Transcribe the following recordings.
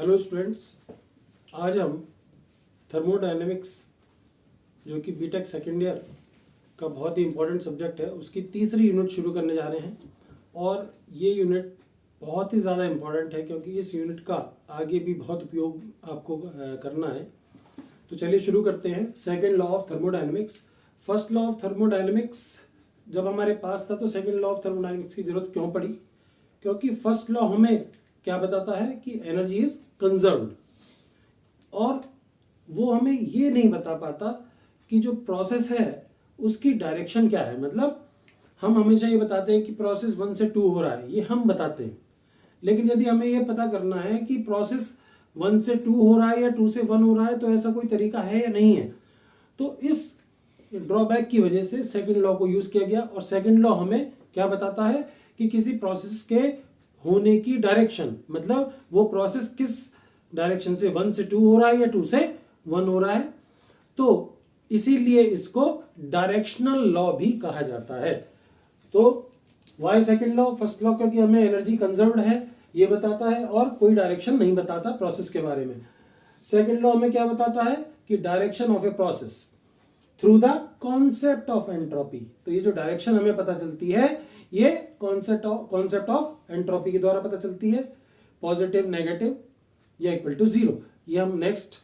Hello students, आज हम thermodynamics जो कि बीटेक सेकेंड ईयर का बहुत ही इम्पोर्टेंट सब्जेक्ट है उसकी तीसरी यूनिट शुरू करने जा रहे हैं। और ये यूनिट बहुत ही ज़्यादा इम्पोर्टेंट है क्योंकि इस यूनिट का आगे भी बहुत उपयोग आपको करना है। तो चलिए शुरू करते हैं। Second law of thermodynamics. First law of thermodynamics जब हमारे पास था तो सेकेंड लॉ ऑफ थर्मोडायनेमिक्स की जरूरत क्यों पड़ी? क्योंकि फर्स्ट लॉ हमें क्या बताता है कि एनर्जी इज कंजर्व्ड, और वो हमें ये नहीं बता पाता कि जो प्रोसेस है उसकी डायरेक्शन क्या है। मतलब हम हमेशा ये बताते हैं कि प्रोसेस 1 से 2 हो रहा है, ये हम बताते हैं, लेकिन यदि हमें ये पता करना है कि प्रोसेस 1 से 2 हो रहा है या 2 से 1 हो रहा है तो ऐसा कोई तरीका है या नहीं है। तो इस ड्रॉबैक की वजह से सेकेंड लॉ को यूज किया गया। और सेकेंड लॉ हमें क्या बताता है कि किसी प्रोसेस के होने की डायरेक्शन, मतलब वो प्रोसेस किस डायरेक्शन से 1 से 2 हो रहा है या 2 से 1 हो रहा है। तो इसीलिए इसको डायरेक्शनल लॉ भी कहा जाता है। तो why second law? First law क्योंकि हमें एनर्जी कंजर्व्ड है ये बताता है और कोई डायरेक्शन नहीं बताता प्रोसेस के बारे में। सेकेंड लॉ हमें क्या बताता है कि direction of a process through the concept of entropy. तो ये जो डायरेक्शन हमें पता चलती है ये कॉन्सेप्ट ऑफ एंट्रोपी के द्वारा पता चलती है। पॉजिटिव, नेगेटिव या इक्वल टू 0, ये हम नेक्स्ट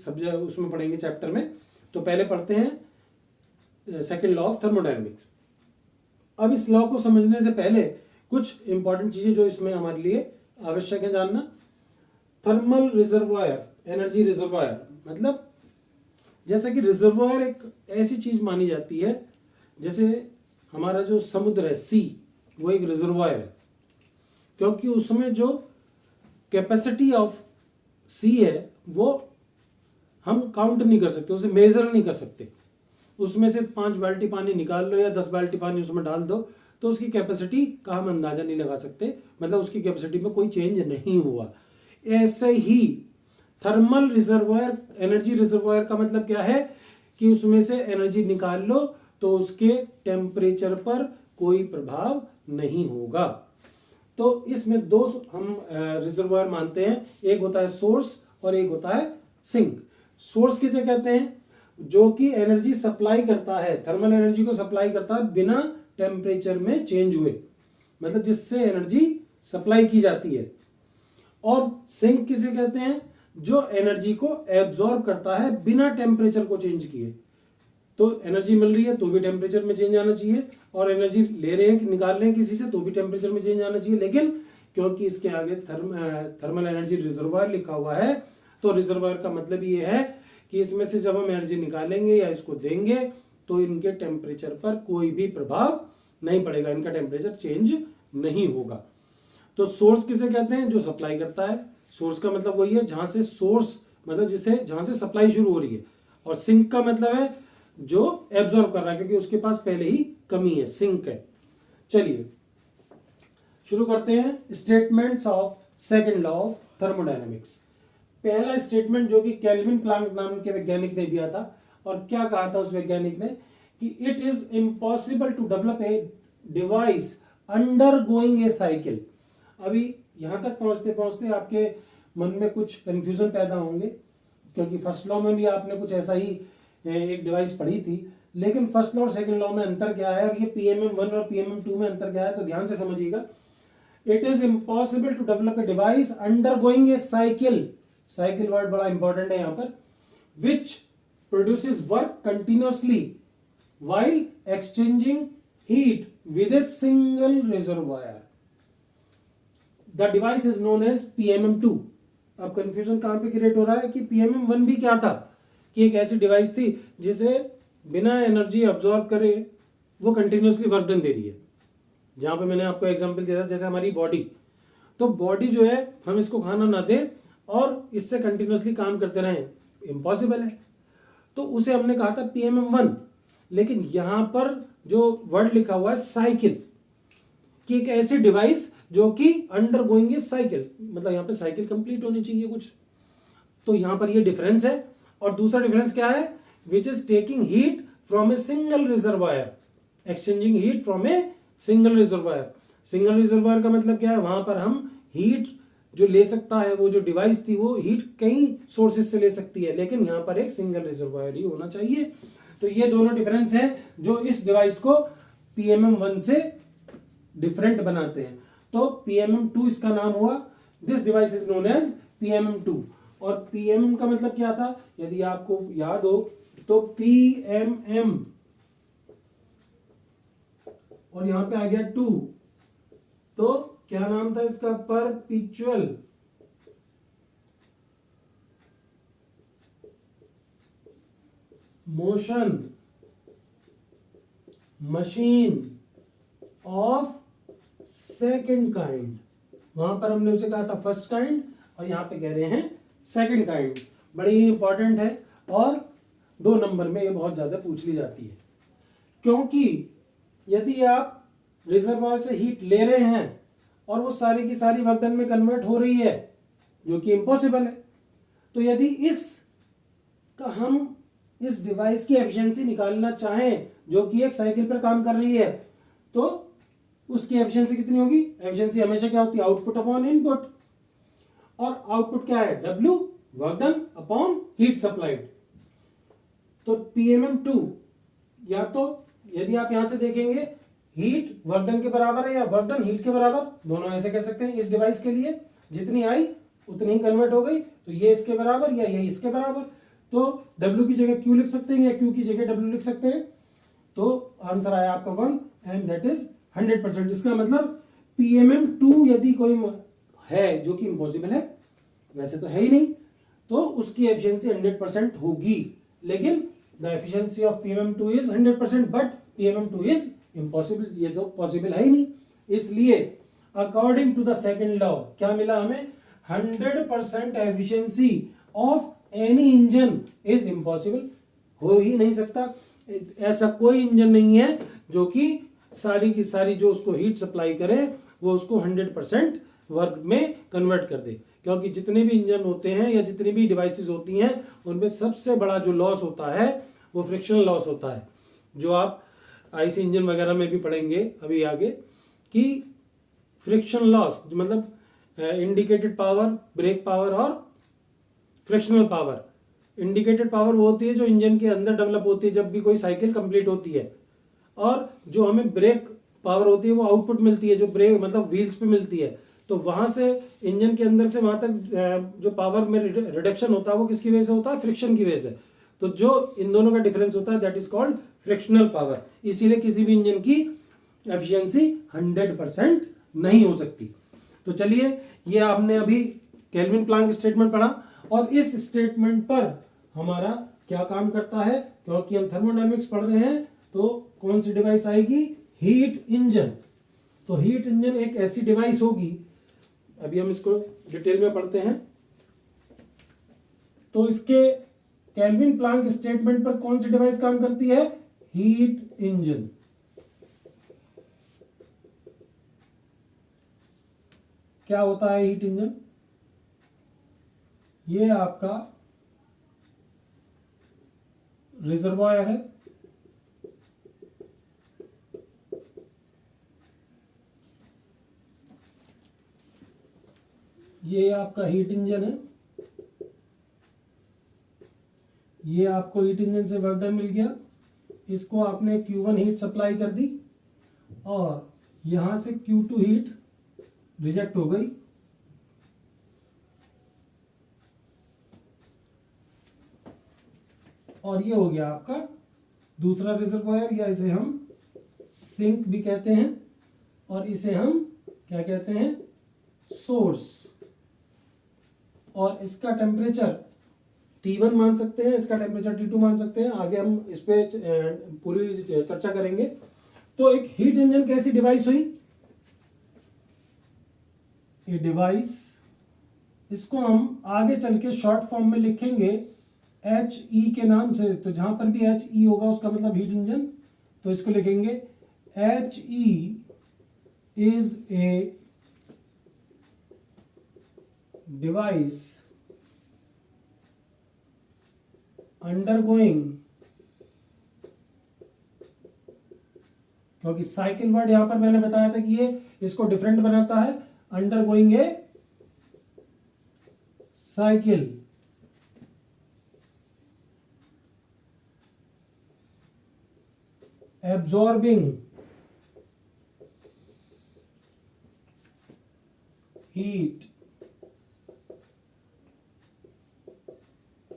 सब्जेक्ट उसमें पढ़ेंगे चैप्टर में। तो पहले पढ़ते हैं सेकेंड लॉ ऑफ थर्मोडायनेमिक्स। अब इस लॉ को समझने से पहले कुछ इंपॉर्टेंट चीजें जो इसमें हमारे लिए आवश्यक है जानना। थर्मल रिजर्वायर, एनर्जी रिजर्वायर, मतलब जैसा कि रिजर्वायर एक ऐसी चीज मानी जाती है जैसे हमारा जो समुद्र है, सी, वो एक रिजर्वायर है, क्योंकि उसमें जो कैपेसिटी ऑफ सी है वो हम काउंट नहीं कर सकते, उसे मेजर नहीं कर सकते। उसमें से 5 बाल्टी पानी निकाल लो या 10 बाल्टी पानी उसमें डाल दो तो उसकी कैपेसिटी का हम अंदाजा नहीं लगा सकते, मतलब उसकी कैपेसिटी में कोई चेंज नहीं हुआ। ऐसे ही थर्मल रिजर्वायर, एनर्जी रिजर्वायर का मतलब क्या है कि उसमें से एनर्जी निकाल लो तो उसके टेम्परेचर पर कोई प्रभाव नहीं होगा। तो इसमें दो हम रिजर्वायर मानते हैं, एक होता है सोर्स और एक होता है सिंक। सोर्स किसे कहते हैं? जो कि एनर्जी सप्लाई करता है, थर्मल एनर्जी को सप्लाई करता है बिना टेम्परेचर में चेंज हुए, मतलब जिससे एनर्जी सप्लाई की जाती है। और सिंक किसे कहते हैं? जो एनर्जी को एब्जॉर्ब करता है बिना टेम्परेचर को चेंज किए। तो एनर्जी मिल रही है तो भी टेम्परेचर में चेंज आना चाहिए, और एनर्जी ले रहे हैं, निकाल रहे हैं किसी से, तो भी टेम्परेचर में चेंज आना चाहिए। लेकिन क्योंकि इसके आगे थर्मल एनर्जी रिजर्वायर लिखा हुआ है तो रिजर्वायर का मतलब ये है कि इसमें से जब हम एनर्जी निकालेंगे या इसको देंगे तो इनके टेम्परेचर पर कोई भी प्रभाव नहीं पड़ेगा, इनका टेम्परेचर चेंज नहीं होगा। तो सोर्स किसे कहते हैं? जो सप्लाई करता है। सोर्स का मतलब वही है जहां से सोर्स, मतलब जहां से सप्लाई शुरू हो रही है। और सिंक का मतलब है जो एब्जॉर्ब कर रहा है, क्योंकि उसके पास पहले ही कमी है, सिंक है। चलिए शुरू करते हैं statements of second law of thermodynamics. पहला स्टेटमेंट जो कि केल्विन प्लांक नाम के वैज्ञानिक ने दिया था, और क्या कहा था उस वैज्ञानिक ने कि it is impossible to develop a device under going a cycle. अभी यहां तक पहुंचते पहुंचते आपके मन में कुछ कंफ्यूजन पैदा होंगे, क्योंकि फर्स्ट लॉ में भी आपने कुछ ऐसा ही एक डिवाइस पढ़ी थी, लेकिन फर्स्ट लॉ और सेकंड लॉ में अंतर क्या है और ये PMM1 और PMM2 में अंतर क्या है, तो ध्यान से समझिएगा। It is impossible to develop a device under going a cycle, cycle word बड़ा इंपॉर्टेंट है यहां पर, which produces work continuously while exchanging heat with a single reservoir. The device is known as PMM2। अब confusion कहां पे create हो रहा है कि PMM1 भी क्या था, कि एक ऐसी डिवाइस थी जिसे बिना एनर्जी अब्सॉर्ब करे वो कंटिन्यूअसली वर्क डन दे रही है। जहां पे मैंने आपको एग्जांपल दिया था जैसे हमारी बॉडी, तो बॉडी जो है हम इसको खाना ना दें और इससे कंटिन्यूअसली काम करते रहें, इम्पॉसिबल है। तो उसे हमने कहा था PMM1। लेकिन यहां पर जो वर्ड लिखा हुआ है साइकिल, कि एक ऐसी डिवाइस जो कि अंडर गोइंग ए साइकिल, मतलब यहां पे साइकिल कंप्लीट होनी चाहिए कुछ, तो यहां पर ये डिफरेंस है। और दूसरा डिफरेंस क्या है? Which is taking heat from A single reservoir, exchanging heat from A single reservoir. Single reservoir का मतलब क्या है? वहां पर हम हीट जो ले सकता है, वो जो डिवाइस थी वो हीट कई सोर्सेस से ले सकती है, लेकिन यहाँ पर एक सिंगल रिजर्वायर ही होना चाहिए। तो ये दोनों डिफरेंस है जो इस डिवाइस को PMM1 से डिफरेंट बनाते हैं। तो PMM2 इसका नाम हुआ। This device is known as PMM2। और PMM का मतलब क्या था, यदि आपको याद हो तो PMM और यहां पे आ गया 2, तो क्या नाम था इसका, perpetual motion machine of second kind. वहां पर हमने उसे कहा था फर्स्ट काइंड, और यहां पे कह रहे हैं सेकंड काइंड। बड़ी ही इंपॉर्टेंट है और 2 नंबर में ये बहुत ज्यादा पूछ ली जाती है, क्योंकि यदि आप रिजर्वायर से हीट ले रहे हैं और वो सारी की सारी वर्क डन में कन्वर्ट हो रही है, जो कि इम्पॉसिबल है, तो यदि हम इस डिवाइस की एफिशिएंसी निकालना चाहें जो कि एक साइकिल पर काम कर रही है, तो उसकी एफिशिएंसी कितनी होगी। एफिशिएंसी हमेशा क्या होती है, आउटपुट अपॉन इनपुट, और आउटपुट क्या है, W work done upon heat supplied. तो PMM2 या तो यदि आप यहां से देखेंगे हीट वर्क डन के बराबर है या वर्क डन हीट के बराबर, दोनों ऐसे कह सकते हैं। इस डिवाइस के लिए जितनी आई उतनी ही कन्वर्ट हो गई, तो ये इसके बराबर या ये इसके बराबर। तो W की जगह Q लिख सकते हैं या Q की जगह W लिख सकते हैं। तो आंसर आया आपका 1 एंड दैट इज 100%। इसका मतलब PMM2 यदि कोई है जो कि इम्पॉसिबल है, वैसे तो है ही नहीं, तो उसकी एफिशिएंसी 100% होगी। लेकिन the efficiency of PMM2 is 100%, but PMM2 is impossible, ये तो पॉसिबल है ही नहीं। इसलिए according to the second law क्या मिला हमें, 100% efficiency of any engine is impossible, हो ही नहीं सकता। ऐसा कोई इंजन नहीं है जो कि सारी की सारी जो उसको हीट सप्लाई करे वो उसको 100% वर्क में कन्वर्ट कर दे, क्योंकि जितने भी इंजन होते हैं या जितनी भी डिवाइसेस होती हैं उनमें सबसे बड़ा जो लॉस होता है वो फ्रिक्शनल लॉस होता है, जो आप आईसी इंजन वगैरह में भी पढ़ेंगे अभी आगे, कि फ्रिक्शन लॉस मतलब इंडिकेटेड पावर, ब्रेक पावर और फ्रिक्शनल पावर। इंडिकेटेड पावर वो होती है जो इंजन के अंदर डेवलप होती है जब भी कोई साइकिल कंप्लीट होती है, और जो हमें ब्रेक पावर होती है वो आउटपुट मिलती है, जो ब्रेक मतलब व्हील्स पे मिलती है। तो वहां से इंजन के अंदर से वहां तक जो पावर में रिडक्शन होता है वो किसकी वजह से होता है, फ्रिक्शन की वजह से। तो जो इन दोनों का डिफरेंस होता है that is called frictional power. इसीलिए किसी भी इंजन की एफिशिएंसी 100% नहीं हो सकती। तो चलिए, ये आपने अभी केल्विन प्लैंक स्टेटमेंट पढ़ा, और इस स्टेटमेंट पर हमारा क्या काम करता है, क्योंकि हम थर्मोडायनेमिक्स पढ़ रहे हैं, तो कौन सी डिवाइस आएगी, हीट इंजन। तो हीट इंजन एक ऐसी डिवाइस होगी, अभी हम इसको डिटेल में पढ़ते हैं। तो इसके केल्विन प्लैंक स्टेटमेंट पर कौन सी डिवाइस काम करती है, हीट इंजन। क्या होता है हीट इंजन, ये आपका रिजर्वायर है, ये आपका हीट इंजन है, ये आपको हीट इंजन से वर्क डन मिल गया, इसको आपने Q1 हीट सप्लाई कर दी और यहां से Q2 हीट रिजेक्ट हो गई, और ये हो गया आपका दूसरा रिजर्वायर, या इसे हम सिंक भी कहते हैं, और इसे हम क्या कहते हैं, सोर्स। और इसका टेम्परेचर T1 मान सकते हैं, इसका टेम्परेचर T2 मान सकते हैं, आगे हम इस पे पूरी चर्चा करेंगे। तो एक हीट इंजन कैसी डिवाइस हुई, ये डिवाइस, इसको हम आगे चल के शॉर्ट फॉर्म में लिखेंगे HE के नाम से। तो जहां पर भी HE होगा उसका मतलब हीट इंजन, तो इसको लिखेंगे HE is a device undergoing, क्योंकि साइकिल वर्ड यहां पर मैंने बताया था कि ये इसको डिफरेंट बनाता है, undergoing A cycle absorbing heat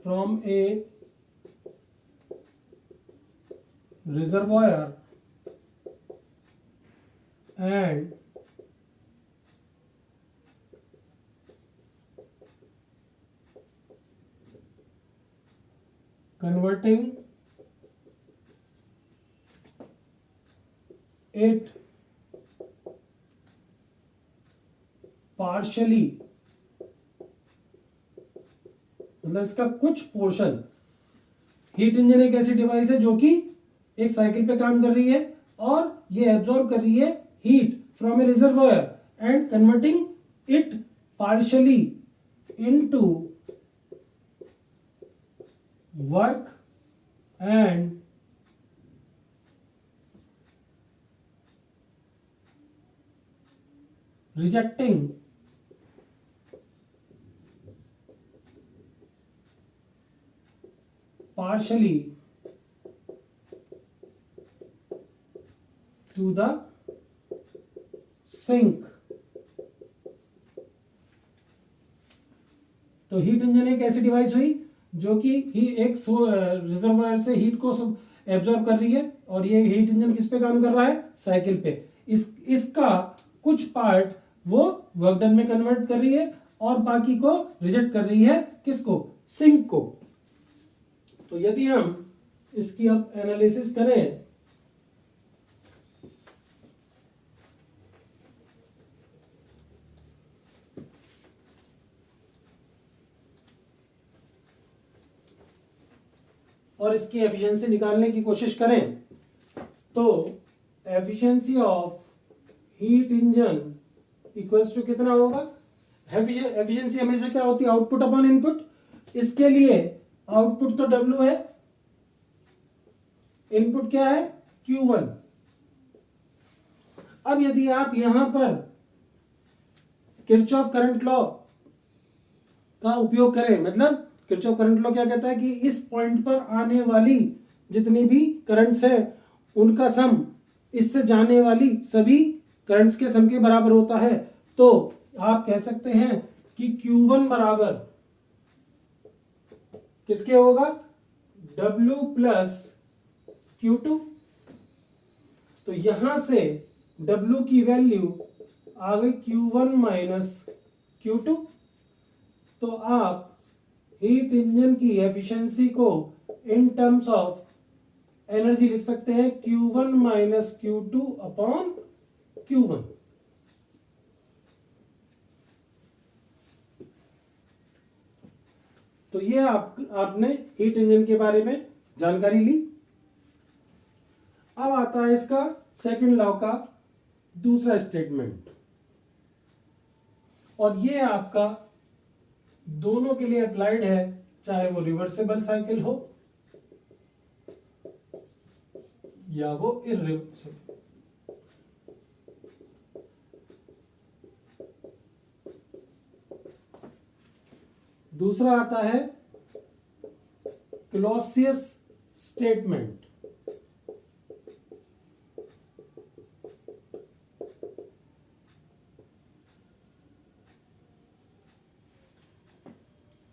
from a reservoir and converting it partially, मतलब इसका कुछ पोर्शन। हीट इंजन एक ऐसी डिवाइस है जो कि एक साइकिल पे काम कर रही है और ये एब्जॉर्ब कर रही है heat from A reservoir and converting it partially into work and rejecting partially to the sink। तो हीट इंजन एक ऐसी डिवाइस हुई जो कि ही एक रिजर्वायर से हीट को एब्जॉर्ब कर रही है और ये हीट इंजन किस पे काम कर रहा है, साइकिल पे। इसका कुछ पार्ट वो वर्क डन में कन्वर्ट कर रही है और बाकी को रिजेक्ट कर रही है, किसको, सिंक को। तो यदि हम इसकी अब एनालिसिस करें और इसकी एफिशिएंसी निकालने की कोशिश करें तो efficiency of heat engine equals to कितना होगा। एफिशिएंसी हमेशा क्या होती है, आउटपुट अपॉन इनपुट। इसके लिए आउटपुट तो W है, इनपुट क्या है, Q1। अब यदि आप यहां पर किरचॉफ करंट लॉ का उपयोग करें, मतलब किरचॉफ करंट लॉ क्या कहता है कि इस पॉइंट पर आने वाली जितनी भी करंट्स है उनका सम इससे जाने वाली सभी करंट्स के सम के बराबर होता है। तो आप कह सकते हैं कि Q1 बराबर किसके होगा, W प्लस Q2। तो यहां से W की वैल्यू आ गई Q1 माइनस Q2। तो आप हीट इंजन की एफिशिएंसी को इन टर्म्स ऑफ एनर्जी लिख सकते हैं Q1 minus Q2 upon Q1। तो ये आपने हीट इंजन के बारे में जानकारी ली। अब आता है इसका सेकंड लॉ का दूसरा स्टेटमेंट, और ये आपका दोनों के लिए अप्लाइड है, चाहे वो रिवर्सिबल साइकिल हो या वो इररिवर्सिबल। दूसरा आता है क्लॉसियस स्टेटमेंट।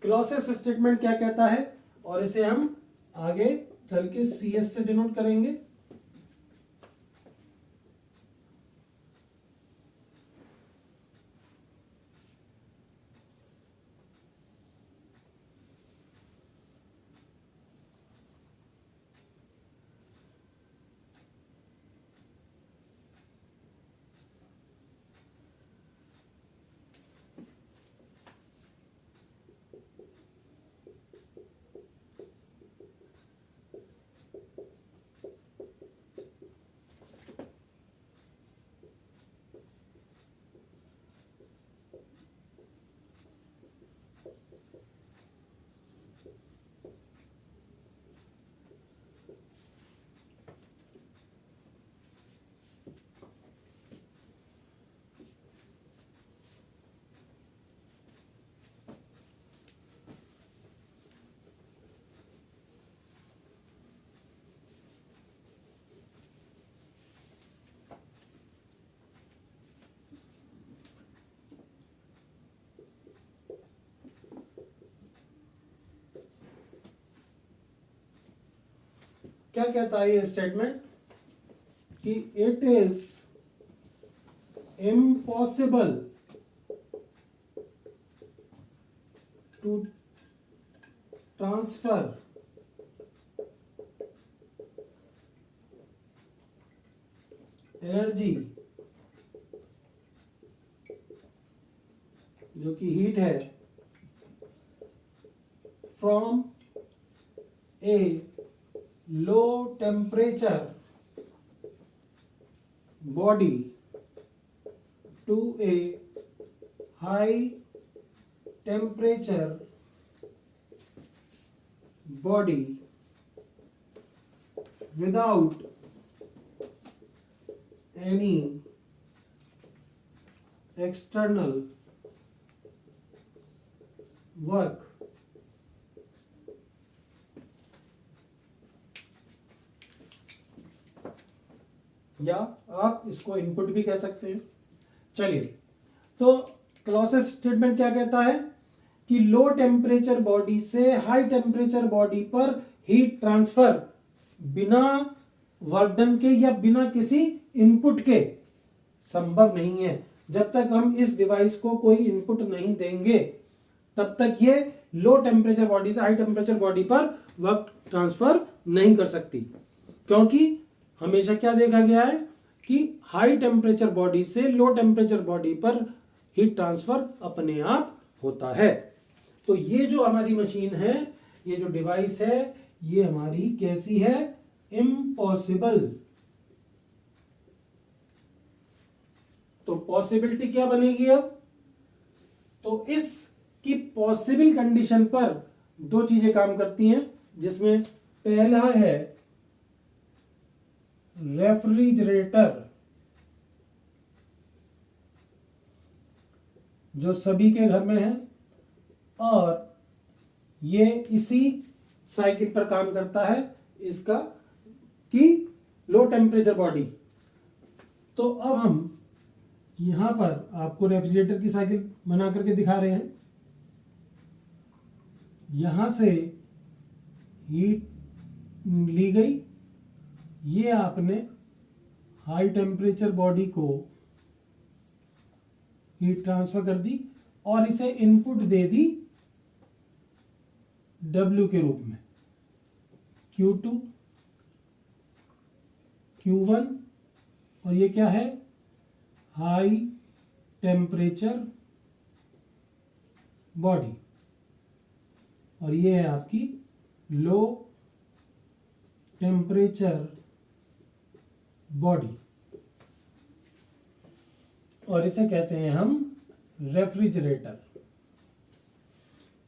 क्लॉसियस स्टेटमेंट क्या कहता है, और इसे हम आगे चल के CS से डिनोट करेंगे। क्या कहता है ये स्टेटमेंट कि it is impossible to transfer energy जो कि हीट है from a low temperature body to a high temperature body without any external work या आप इसको इनपुट भी कह सकते हैं। चलिए, तो क्लॉसेस स्टेटमेंट क्या कहता है कि लो टेम्परेचर बॉडी से हाई टेम्परेचर बॉडी पर हीट ट्रांसफर बिना वर्क डन के या बिना किसी इनपुट के संभव नहीं है। जब तक हम इस डिवाइस को कोई इनपुट नहीं देंगे तब तक ये लो टेम्परेचर बॉडी से हाई टेम्परेचर बॉडी पर वर्क ट्रांसफर नहीं कर सकती, क्योंकि हमेशा क्या देखा गया है कि हाई टेम्परेचर बॉडी से लो टेम्परेचर बॉडी पर हीट ट्रांसफर अपने आप होता है। तो ये जो हमारी मशीन है, ये जो डिवाइस है, ये हमारी कैसी है? इम्पॉसिबल। तो पॉसिबिलिटी क्या बनेगी अब? तो इसकी पॉसिबल कंडीशन पर दो चीजें काम करती हैं, जिसमें पहला है रेफ्रिजरेटर, जो सभी के घर में है, और ये इसी साइकिल पर काम करता है इसका कि लो टेम्परेचर बॉडी। तो अब हम यहां पर आपको रेफ्रिजरेटर की साइकिल बना करके दिखा रहे हैं। यहां से हीट ली गई, ये आपने हाई टेम्परेचर बॉडी को हीट ट्रांसफर कर दी और इसे इनपुट दे दी W के रूप में, Q2, Q1, और ये क्या है? हाई टेम्परेचर बॉडी, और ये है आपकी लो टेम्परेचर बॉडी, और इसे कहते हैं हम रेफ्रिजरेटर।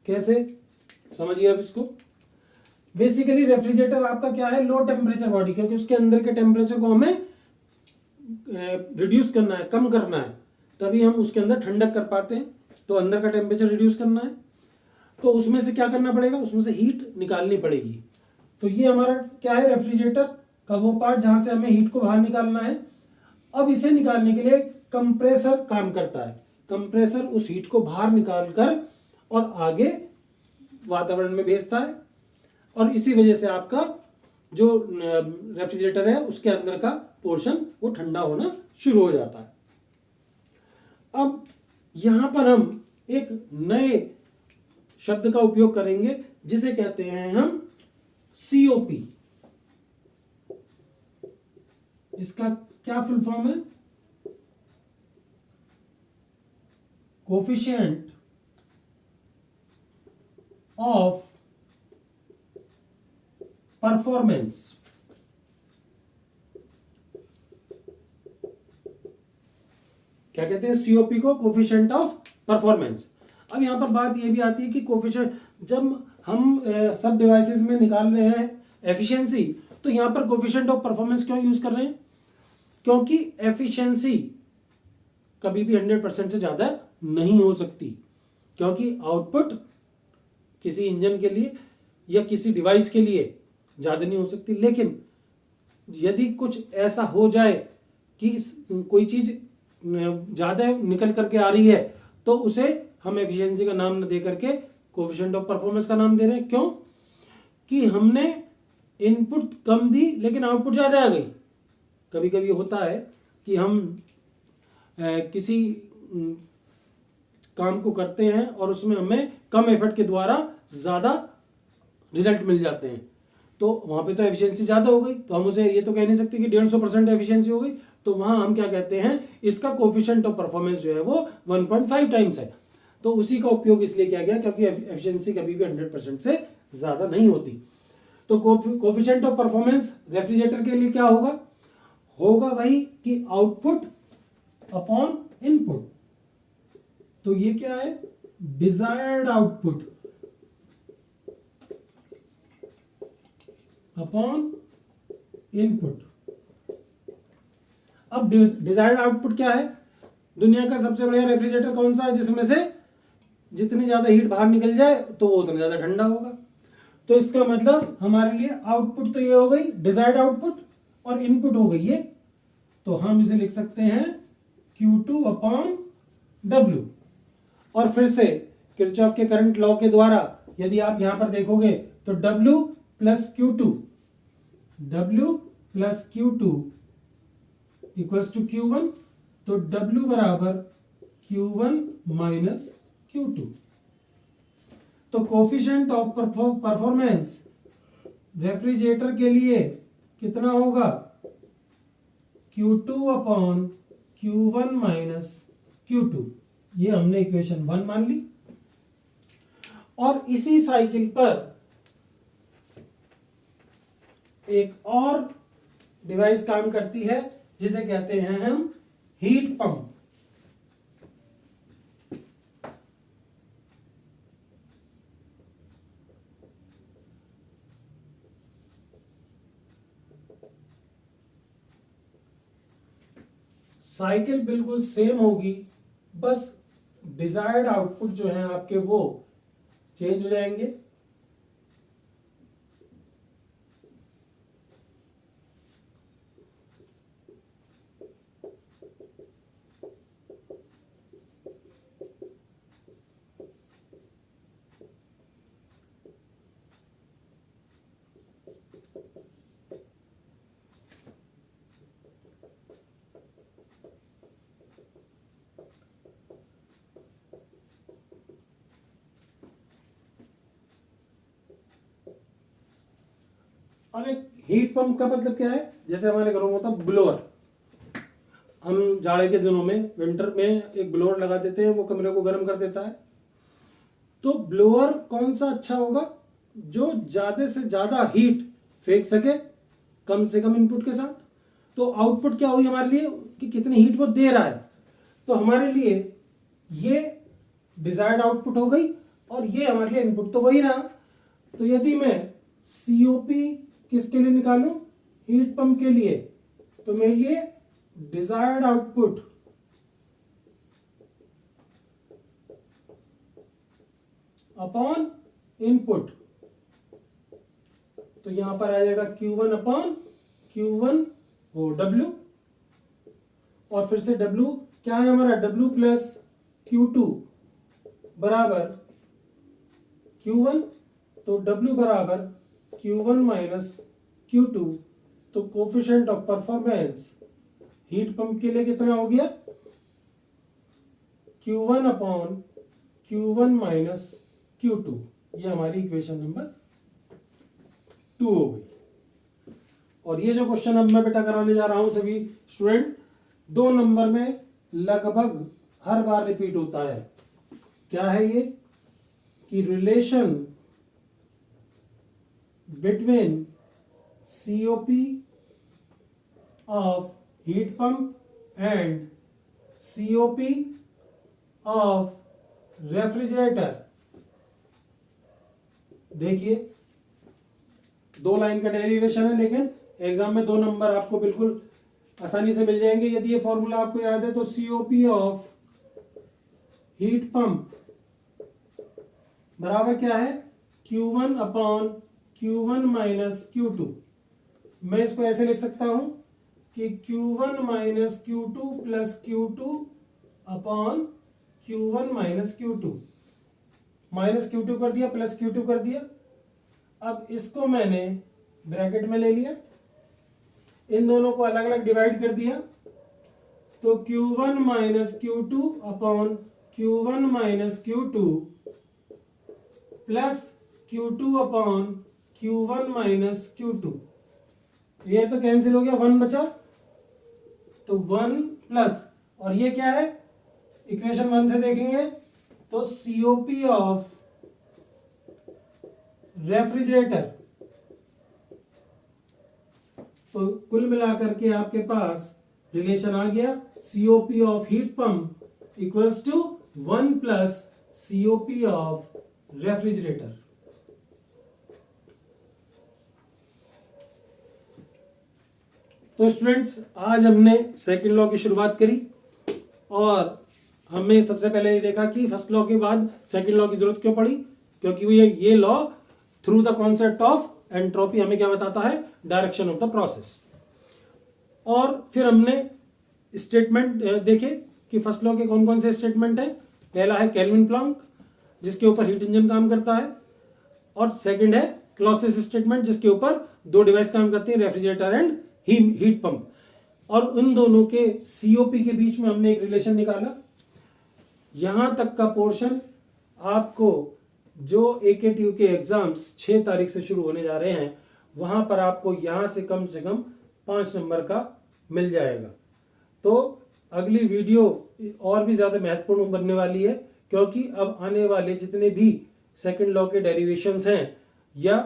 कैसे समझिए अब इसको। बेसिकली रेफ्रिजरेटर आपका क्या है? लो टेम्परेचर बॉडी, क्योंकि उसके अंदर के टेम्परेचर को हमें रिड्यूस करना है, कम करना है, तभी हम उसके अंदर ठंडक कर पाते हैं। तो अंदर का टेम्परेचर रिड्यूस करना है, तो उसमें से क्या करना पड़ेगा? उसमें से हीट निकालनी पड़ेगी। तो ये हमारा क्या है? रेफ्रिजरेटर का वो पार्ट जहां से हमें हीट को बाहर निकालना है। अब इसे निकालने के लिए कंप्रेसर काम करता है। कंप्रेसर उस हीट को बाहर निकाल कर और आगे वातावरण में भेजता है, और इसी वजह से आपका जो रेफ्रिजरेटर है उसके अंदर का पोर्शन वो ठंडा होना शुरू हो जाता है। अब यहां पर हम एक नए शब्द का उपयोग करेंगे जिसे कहते हैं हम COP। इसका क्या फुल फॉर्म है? Coefficient of performance. क्या कहते हैं? COP को कोफिशिएंट ऑफ परफॉर्मेंस। अब यहां पर बात यह भी आती है कि कोफिशिएंट, जब हम सब डिवाइसेस में निकाल रहे हैं एफिशिएंसी, तो यहां पर कोफिशिएंट ऑफ परफॉर्मेंस क्यों यूज कर रहे हैं? क्योंकि एफिशिएंसी कभी भी 100% से ज्यादा नहीं हो सकती, क्योंकि आउटपुट किसी इंजन के लिए या किसी डिवाइस के लिए ज्यादा नहीं हो सकती। लेकिन यदि कुछ ऐसा हो जाए कि कोई चीज ज्यादा निकल करके आ रही है, तो उसे हम एफिशिएंसी का नाम न दे करके कोफिशिएंट ऑफ परफॉर्मेंस का नाम दे रहे हैं। क्यों? कि हमने इनपुट कम दी लेकिन आउटपुट ज़्यादा आ गई। कभी कभी होता है कि हम किसी काम को करते हैं और उसमें हमें कम एफर्ट के द्वारा ज़्यादा रिजल्ट मिल जाते हैं, तो वहाँ पे तो एफिशिएंसी ज़्यादा हो गई, तो हम उसे ये तो कह नहीं सकते कि 150% एफिशिएंसी हो गई, तो वहाँ हम क्या कहते हैं, इसका कोफिशिएंट ऑफ परफॉर्मेंस जो है वो 1.5 टाइम्स है। तो उसी का उपयोग इसलिए किया गया क्योंकि एफिशिएंसी कभी भी 100% से ज़्यादा नहीं होती। तो कोफिशिएंट ऑफ परफॉर्मेंस रेफ्रिजरेटर के लिए क्या होगा, होगा वही कि आउटपुट अपॉन इनपुट। तो ये क्या है, डिजायर्ड आउटपुट अपॉन इनपुट। अब डिजायर्ड आउटपुट क्या है, दुनिया का सबसे बढ़िया रेफ्रिजरेटर कौन सा है जिसमें से जितनी ज्यादा हीट बाहर निकल जाए तो वो उतना ज्यादा ठंडा होगा। तो इसका मतलब हमारे लिए आउटपुट तो ये हो गई डिजायर्ड आउटपुट और इनपुट हो गई ये, तो हम इसे लिख सकते हैं Q2 अपॉन W। और फिर से किरचॉफ के करंट लॉ के द्वारा यदि आप यहां पर देखोगे तो W plus Q2 equals to Q1, तो W बराबर Q1 माइनस Q2। तो कोफिशिएंट ऑफ परफॉर्मेंस रेफ्रिजरेटर के लिए कितना होगा, Q2 upon Q1 minus Q2। ये हमने इक्वेशन 1 मान ली। और इसी साइकिल पर एक और डिवाइस काम करती है जिसे कहते हैं हम हीट पंप। साइकिल बिल्कुल सेम होगी, बस डिजायर्ड आउटपुट जो है आपके वो चेंज हो जाएंगे। अब एक हीट पंप का मतलब क्या है, जैसे हमारे घरों में होता है ब्लोअर, हम जाड़े के दिनों में विंटर में एक ब्लोअर लगा देते हैं, वो कमरे को गर्म कर देता है। तो ब्लोअर कौन सा अच्छा होगा, जो ज्यादा से ज्यादा हीट फेंक सके कम से कम इनपुट के साथ। तो आउटपुट क्या हुई हमारे लिए कि कितनी हीट वो दे रहा है, तो हमारे लिए ये डिजायर्ड आउटपुट हो गई और ये हमारे लिए इनपुट तो वही रहा। तो यदि मैं सीओपी किसके लिए निकालूं, हीट पंप के लिए, तो मेरे लिए डिजायर्ड आउटपुट अपॉन इनपुट, तो यहां पर आ जाएगा Q1 अपॉन Q1 वो W, और फिर से W क्या है हमारा, W प्लस Q2 बराबर Q1, तो W बराबर Q1 माइनस Q2। तो coefficient of performance heat pump के लिए कितना हो गया, Q1 upon Q1 minus Q2। ये हमारी इक्वेशन नंबर 2 हो गई। और ये जो क्वेश्चन अब मैं बेटा कराने जा रहा हूं सभी स्टूडेंट, 2 नंबर में लगभग हर बार रिपीट होता है। क्या है ये कि relation between COP of heat pump and COP of refrigerator. देखिए 2 लाइन का डेरिवेशन है, लेकिन एग्जाम में 2 नंबर आपको बिल्कुल आसानी से मिल जाएंगे यदि ये फॉर्मूला आपको याद है। तो सीओपी ऑफ हीट पंप बराबर क्या है, Q1 upon Q1 minus Q2। मैं इसको ऐसे लिख सकता हूं कि Q1 minus Q2 plus Q2 upon Q1 minus Q2, minus Q2 कर दिया प्लस Q2 कर दिया। अब इसको मैंने ब्रैकेट में ले लिया, इन दोनों को अलग अलग डिवाइड कर दिया, तो Q1 minus Q2 upon Q1 minus Q2 plus Q2 upon Q1 minus Q2, ये तो कैंसिल हो गया, 1 बचा, तो 1 प्लस, और ये क्या है, इक्वेशन 1 से देखेंगे तो COP ऑफ रेफ्रिजरेटर, तो कुल मिलाकर के आपके पास रिलेशन आ गया, COP of heat pump equals to 1 plus COP of refrigerator. तो स्टूडेंट्स, आज हमने सेकंड लॉ की शुरुआत करी और हमने सबसे पहले ये देखा कि फर्स्ट लॉ के बाद सेकंड लॉ की जरूरत क्यों पड़ी, क्योंकि ये law through the concept of entropy हमें क्या बताता है, डायरेक्शन ऑफ द प्रोसेस। और फिर हमने स्टेटमेंट देखे कि फर्स्ट लॉ के कौन कौन से स्टेटमेंट है। पहला है केल्विन प्लैंक, जिसके ऊपर हीट इंजन काम करता है, और सेकंड है क्लॉसियस स्टेटमेंट, जिसके ऊपर दो डिवाइस काम करते हैं, रेफ्रिजरेटर एंड हीट पंप। और उन दोनों के COP के बीच में हमने एक रिलेशन निकाला। यहां तक का पोर्शन आपको जो AKTU के एग्जाम्स 6 तारीख से शुरू होने जा रहे हैं, वहां पर आपको यहां से कम 5 नंबर का मिल जाएगा। तो अगली वीडियो और भी ज्यादा महत्वपूर्ण बनने वाली है, क्योंकि अब आने वाले जितने भी सेकंड लॉ के डेरिवेशंस हैं या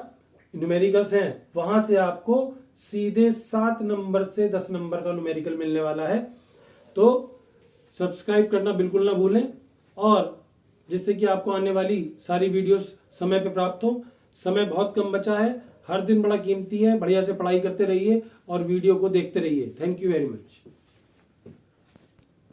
न्यूमेरिकल्स हैं, वहां से आपको सीधे 7 नंबर से 10 नंबर का न्यूमेरिकल मिलने वाला है। तो सब्सक्राइब करना बिल्कुल ना भूलें, और जिससे कि आपको आने वाली सारी वीडियोस समय पे प्राप्त हो। समय बहुत कम बचा है, हर दिन बड़ा कीमती है, बढ़िया से पढ़ाई करते रहिए और वीडियो को देखते रहिए। Thank you very much.